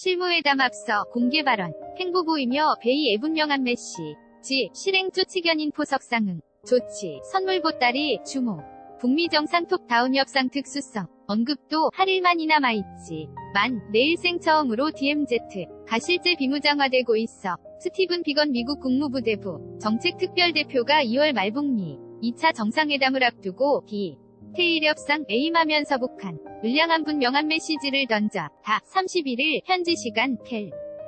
실무회담 앞서 공개 발언. 행보 보이며 베이 애분명한 메시. 실행 조치견인 포석상응. 조치, 선물 보따리, 주목. 북미 정상톱 다운 협상 특수성. 언급도 할 일만이 남아있지. 내일생 처음으로 DMZ. 가실제 비무장화되고 있어. 스티븐 비건 미국 국무부대부 정책특별대표가 2월 말 북미 2차 정상회담을 앞두고 테일 협상 에임하면서 북한 을량한 분명한 메시지를 던져 31일 현지 시간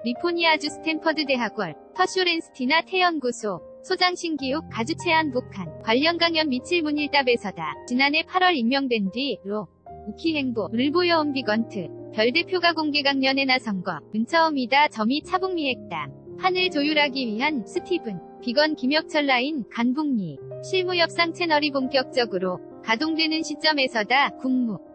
리포니아주 스탠퍼드 대학원 터쇼렌스티나 태연구소 소장 신기욱 가주채한 북한 관련 강연 미칠 문일답에서다. 지난해 8월 임명된 뒤로 우키 행보를 보여온 비건트 별대표가 공개 강연에 나선 거 처음이다. 점이 차북미핵당 판을 조율하기 위한 스티븐 비건 김혁철 라인 간북미 실무협상 채널이 본격적으로 가동되는 시점에서다.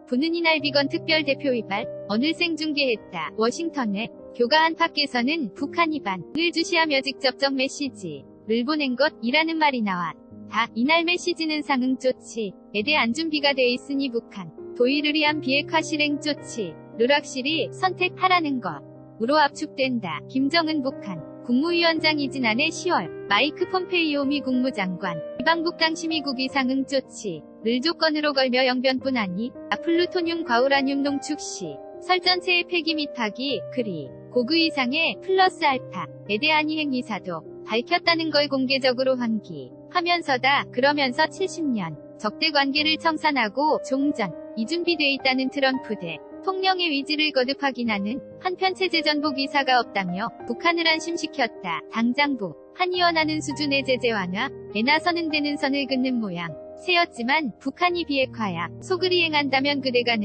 부는 이날 비건 특별대표 이발 어느 생중계했다. 워싱턴의 교가 안팎에서는 북한 이반을 주시하며 직접적 메시지를 보낸 것이라는 말이 나왔다. 이날 메시지는 상응 조치에 대한 준비가 돼 있으니 북한 도의를 위한 비핵화 실행 조치를 확실히 선택하라는 것으로 압축된다. 김정은 북한 국무위원장이 지난해 10월 마이크 폼페이오 미 국무장관 이방북 당시 미국이 상응 조치를 조건으로 걸며 영변뿐 아니 플루토늄 과우라늄 농축 시 설전체의 폐기 및 파기 그리고 그 이상의 플러스 알파에 대한 이행 의사도 밝혔다는 걸 공개적으로 환기하면서다. 그러면서 70년 적대 관계를 청산하고 종전 이 준비돼 있다는 트럼프 대통령의 의지를 거듭 확인하는 한편 체제 전복 의사가 없다며 북한을 안심시켰다. 당장 한이 원하는 수준의 제재 완화에 나서는 데는 선을 긋는 모양 새였지만 북한이 비핵화야 속을 이행한다면 그대가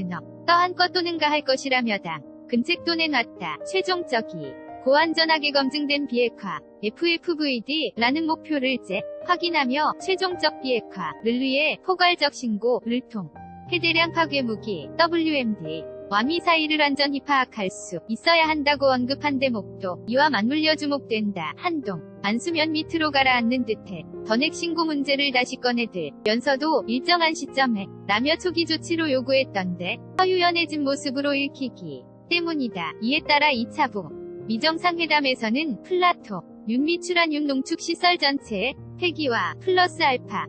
떠한 것 또는 가할 것이라며 근책도 내놨다. 최종적이 고안전하게 검증된 비핵화 FFVD라는 목표를 확인하며 최종적 비핵화를 위해 포괄적 신고를 통해 대량 파괴 무기 WMD와 미사일을 완전히 파악할 수 있어야 한다고 언급한 대목도 이와 맞물려 주목된다. 한동 안수면 밑으로 가라앉는 듯해 전액 신고 문제를 다시 꺼내들면서도 일정한 시점에 라며 초기 조치로 요구했던데 허유연해진 모습으로 읽히기 때문이다. 이에 따라 2차 북미 정상회담에서는 플라토늄 미추라늄 농축 시설 전체의 폐기와 플러스 알파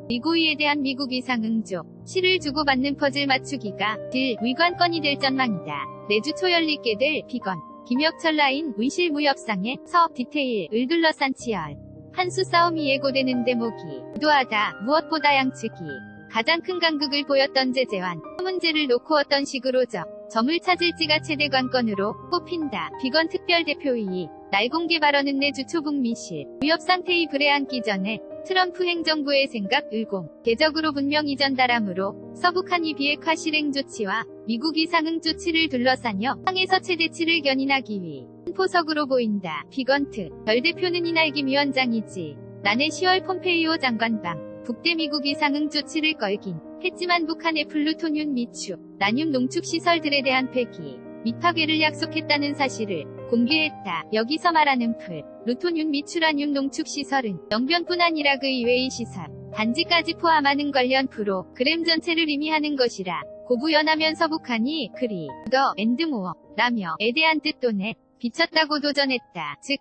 그리고 이에 대한 미국이 상응조 시를 주고받는 퍼즐 맞추기가 위관건이 될 전망이다. 내주 초 열리게 될 비건 김혁철 라인 의실무협상의 디테일을 둘러싼 치열 한수 싸움이 예고되는 대목이 도하다. 무엇보다 양측이 가장 큰 간극을 보였던 제재완 문제를 놓고 어떤 식으로 점을 찾을지가 최대 관건으로 꼽힌다. 비건 특별대표의 날 공개 발언은 내주 초 북미실 무협상 테이블에 앉기 전에 트럼프 행정부의 생각을 공개적으로 분명히 전달하므로 서북한이 비핵화 실행 조치와 미국이 상응 조치를 둘러싸며 상에서 최대치를 견인하기 위한 포석으로 보인다. 비건트 별 대표는 이날 김 위원장이지 난해 10월 폼페이오 장관방 북대 미국이 상응 조치를 걸긴 했지만 북한의 플루토늄 미추라늄 농축 시설들에 대한 폐기 및 파괴를 약속했다는 사실을 공개했다. 여기서 말하는 플루토늄 미추라늄 농축 시설은 영변뿐 아니라 그 이외의 시설 단지까지 포함하는 관련 프로그램 전체를 의미하는 것이라 고부연하면서 북한이 더 앤드 모어라며에 대한 뜻 또는 비쳤다고 도전했다. 즉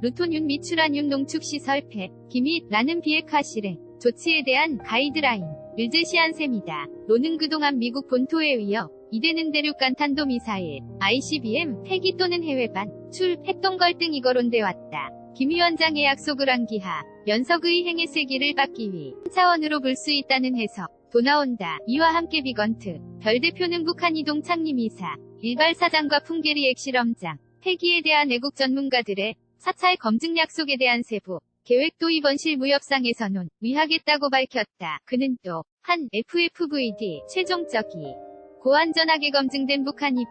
플루토늄 미추라늄 농축 시설 폐기 및 라는 비핵화 실행 조치에 대한 가이드라인을 제시한 셈이다. 로는 그동안 미국 본토에 이어 이대는 대륙간 탄도미사일, ICBM, 폐기 또는 해외 반출, 핵동걸 등 이거론돼 왔다. 김 위원장의 약속을 암기하 면석의 행의 세기를 받기 위한 차원으로 볼 수 있다는 해석 도 나온다. 이와 함께 비건트 별 대표는 북한 이동 창림 이사, 일발 사장과 풍계리 핵실험장, 폐기에 대한 애국 전문가들의 사찰 검증 약속에 대한 세부 계획도 이번 실무협상에서 논의하겠다고 밝혔다. 그는 또 한 FFVD 최종적이 고안전하게 검증된 북한이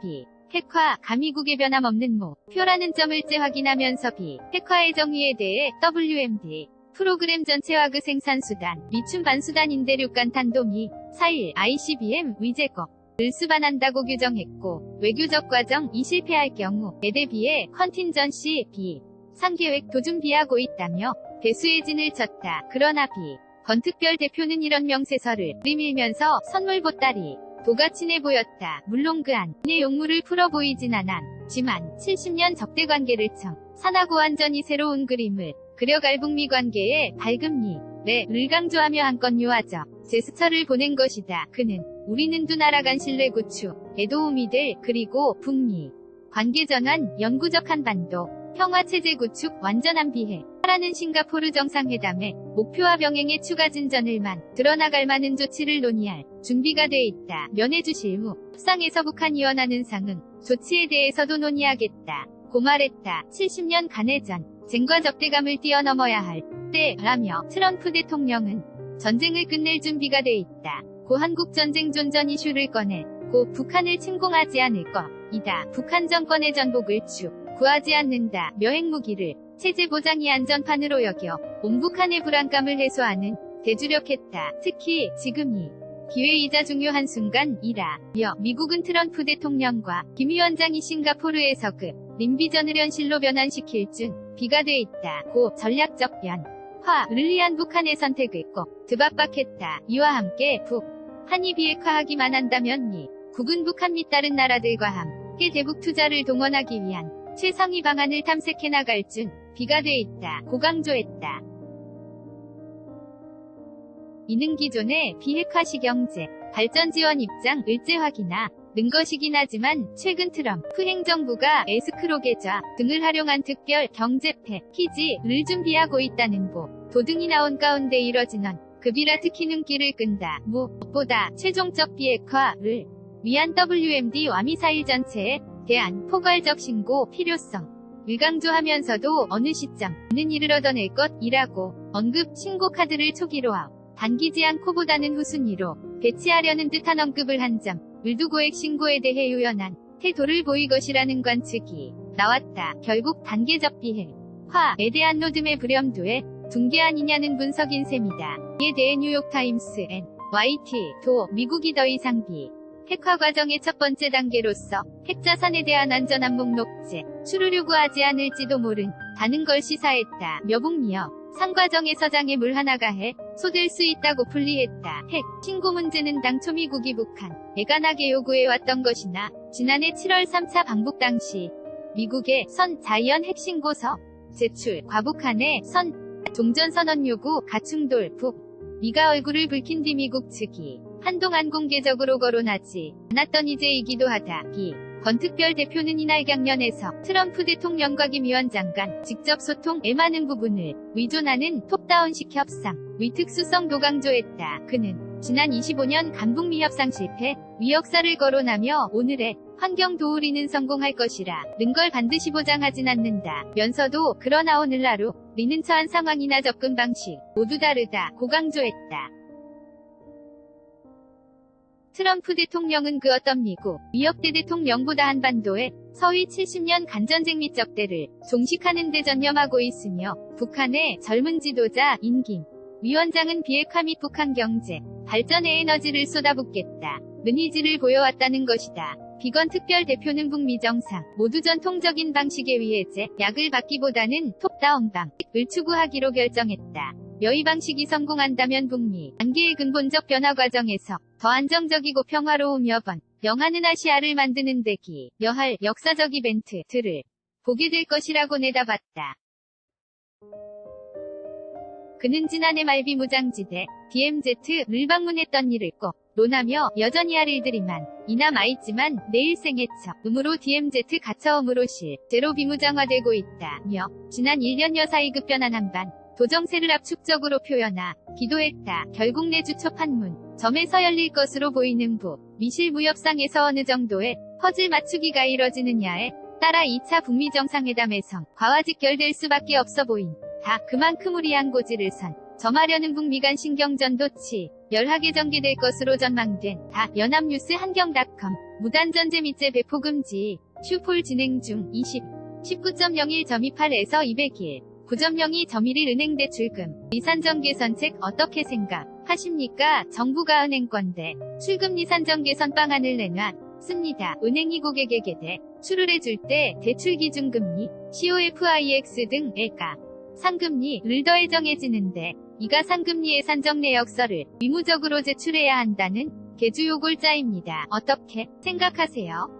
비핵화 가미국의 변함없는 목표라는 점을 재확인하면서 비핵화의 정의에 대해 WMD 프로그램 전체와 그 생산수단, 미춤 반수단 인대륙간 탄도미 4.1 ICBM 위제거를 수반한다고 규정했고 외교적 과정이 실패할 경우에 대비해 컨틴전시 상계획도 준비하고 있다며 대수의 진을 쳤다. 그러나 건 특별 대표는 이런 명세서를 들이밀면서 선물 보따리 도가 친해 보였다. 물론 그 안에 용무를 풀어 보이진 않았. 지만 70년 적대관계를 산하고 완전히 새로운 그림을 그려갈 북미 관계의 밝은 미래를 강조하며 한건 요하적 제스처를 보낸 것이다. 그는 우리는 두 나라 간 신뢰 구축에 도움이 될 그리고 북미 관계 전환, 영구적 한반도 평화체제 구축, 완전한 비핵화라는 싱가포르 정상회담의 목표와 병행의 추가 진전을 드러나갈 많은 조치를 논의할 준비가 돼 있다. 면해주실 무 협상에서 북한이 원하는 상응 조치에 대해서도 논의하겠다. 고 말했다. 70년 간의 전쟁과 적대감을 뛰어넘어야 할 때라며 트럼프 대통령은 전쟁을 끝낼 준비가 돼 있다. 고 한국전쟁 존전 이슈를 꺼내고 북한을 침공하지 않을 것이다. 북한 정권의 전복을 구하지 않는다며 핵무기를 체제 보장이 안전판으로 여겨 온 북한의 불안감을 해소하는 대주력했다. 특히 지금이 기회이자 중요한 순간이라며 미국은 트럼프 대통령과 김 위원장이 싱가포르에서 그 림비전을 현실로 변환시킬 준비가 돼 있다. 고 전략적 변화를 위한 북한의 선택을 꼭 드박박했다. 이와 함께 북한이 비핵화하기만 한다면 미국은 북한 및 다른 나라들과 함께 대북 투자를 동원하기 위한 최상위 방안을 탐색해 나갈 준비가 돼 있다. 고 강조했다. 이는 기존의 비핵화시 경제 발전 지원 입장을 재확인하는 것이긴 하지만 최근 트럼프 행정부가 에스크로 계좌 등을 활용한 특별 경제 패키지를 준비하고 있다는 보도등이 나온 가운데 이뤄진 급이라 특히 눈길을 끈다. 무엇보다 최종적 비핵화를 위한 WMD와 미사일 전체에 대한 포괄적 신고 필요성을 강조하면서도 어느 시점은 이를 얻어낼 것이라고 언급 신고 카드를 초기로 당기지 않고보다는 후순위로 배치하려는 듯한 언급을 한 점을 두고 핵 신고에 대해 유연한 태도를 보일 것이라는 관측이 나왔다. 결국 단계적 비핵화에 대한 로드맵 불염도에 둔 게 아니냐는 분석인 셈이다. 이에 대해 뉴욕타임스 NYT도 미국이 더 이상 핵화 과정의 첫 번째 단계로서 핵자산에 대한 안전한 목록제 출을 요구하지 않을지도 모른다는 걸 시사했다. 북미여 상과정에서 장의 물 하나가 해소될 수 있다고 풀이했다. 핵 신고 문제는 당초 미국이 북한에 관하게 요구해왔던 것이나 지난해 7월 3차 방북 당시 미국의 선 자이언 핵신고서 제출, 과북한의 선 종전선언 요구, 가충돌, 북미가 얼굴을 붉힌 뒤 미국 측이 한동안 공개적으로 거론하지 않았던 이제이기도 하다. 권 특별 대표는 이날 강연에서 트럼프 대통령과 김 위원장 간 직접 소통에 많은 부분을 의존하는 톱다운식 협상 의 특수성도 강조했다. 그는 지난 25년 간북미 협상 실패 위 역사를 거론하며 오늘의 환경 도우리는 성공할 것이라는 걸 반드시 보장하진 않는다. 면서도 그러나 오늘 하루 리는 처한 상황이나 접근 방식 모두 다르다. 고 강조했다. 트럼프 대통령은 그 어떤 미국 위협대 대통령보다 한반도의 서위 70년 간전쟁 및 적대를 종식하는 데 전념하고 있으며 북한의 젊은 지도자 김 위원장은 비핵화 및 북한 경제 발전에 에너지를 쏟아붓겠다. 는 의지를 보여왔다는 것이다. 비건 특별 대표는 북미 정상 모두 전통적인 방식에 의해 제약을 받기보다는 톱다운 방식을 추구하기로 결정했다. 이 방식이 성공한다면 북미 관계의 근본적 변화 과정에서 더 안정적이고 평화로우며 영하는 아시아를 만드는 데 기여할 역사적 이벤트들을 보게 될 것이라고 내다봤다. 그는 지난해 말 비무장지대 DMZ를 방문했던 일을 꼭 논하며 여전히 할 일들이 많이 남아있지만 내일 생애처음으로 DMZ 가처음으로 실제로 비무장화되고 있다며 지난 1년여 사이 급변한 한반 도정세를 압축적으로 표현하기도 했다. 결국 내주 첫 판문점에서 열릴 것으로 보이는 북미실 무협상에서 어느 정도의 퍼즐 맞추기가 이뤄지느냐에 따라 2차 북미 정상회담에선 과와 직결될 수밖에 없어 보인다. 그만큼 우리한 고지를 점하려는 북미 간 신경전도 치열하게 전개될 것으로 전망된다. 연합뉴스 한경닷컴 무단전제 및 배포 금지 슈폴 진행 중 19.01.28에서 201 9.02.11 은행 대출금 리산정 개선책 어떻게 생각하십니까? 정부가 은행권대 출금리 산정 개선 방안을 내놨습니다. 은행이 고객에게 대출을 해줄 때 대출 기준금리, COFIX 등의 상금리를 더해 정해지는데 이가 상금리의 산정 내역서를 의무적으로 제출해야 한다는 게 주요 골자입니다. 어떻게 생각하세요?